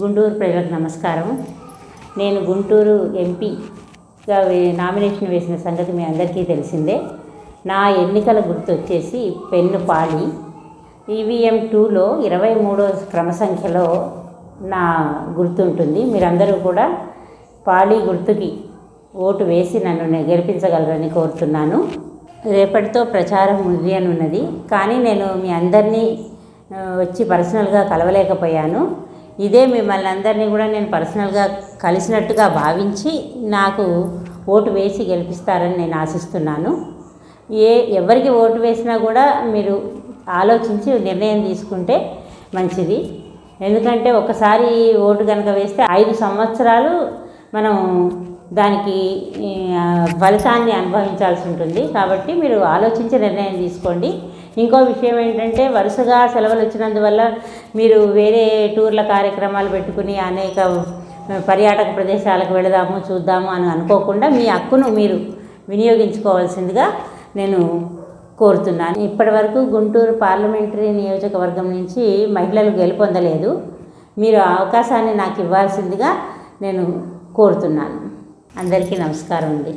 గుంటూరు ప్రజలకు నమస్కారం. నేను గుంటూరు ఎంపీగా నామినేషన్ వేసిన సంగతి మీ అందరికీ తెలిసిందే. నా ఎన్నికల గుర్తు వచ్చేసి పెన్ను పాళి. ఈవీఎం 2లో 23వ క్రమ సంఖ్యలో నా గుర్తు ఉంటుంది. మీరందరూ కూడా పాళి గుర్తుకి ఓటు వేసి నన్ను గెలిపించగలరని కోరుతున్నాను. రేపటితో ప్రచారం ముగియనున్నది, కానీ నేను మీ అందరినీ వచ్చి పర్సనల్గా కలవలేకపోయాను. ఇదే మిమ్మల్ని అందరినీ కూడా నేను పర్సనల్గా కలిసినట్టుగా భావించి నాకు ఓటు వేసి గెలిపిస్తారని నేను ఆశిస్తున్నాను. ఎవరికి ఓటు వేసినా కూడా మీరు ఆలోచించి నిర్ణయం తీసుకుంటే మంచిది. ఎందుకంటే ఒకసారి ఓటు కనుక వేస్తే 5 సంవత్సరాలు మనం దానికి ఫలితాన్ని అనుభవించాల్సి ఉంటుంది. కాబట్టి మీరు ఆలోచించి నిర్ణయం తీసుకోండి. ఇంకో విషయం ఏంటంటే, వరుసగా సెలవులు వచ్చినందువల్ల మీరు వేరే టూర్ల కార్యక్రమాలు పెట్టుకుని అనేక పర్యాటక ప్రదేశాలకు వెళదాము చూద్దాము అని అనుకోకుండా మీ హక్కును మీరు వినియోగించుకోవాల్సిందిగా నేను కోరుతున్నాను. ఇప్పటివరకు గుంటూరు పార్లమెంటరీ నియోజకవర్గం నుంచి మహిళలు గెలుపొందలేదు. మీరు అవకాశాన్ని నాకు ఇవ్వాల్సిందిగా నేను కోరుతున్నాను. అందరికీ నమస్కారం అండి.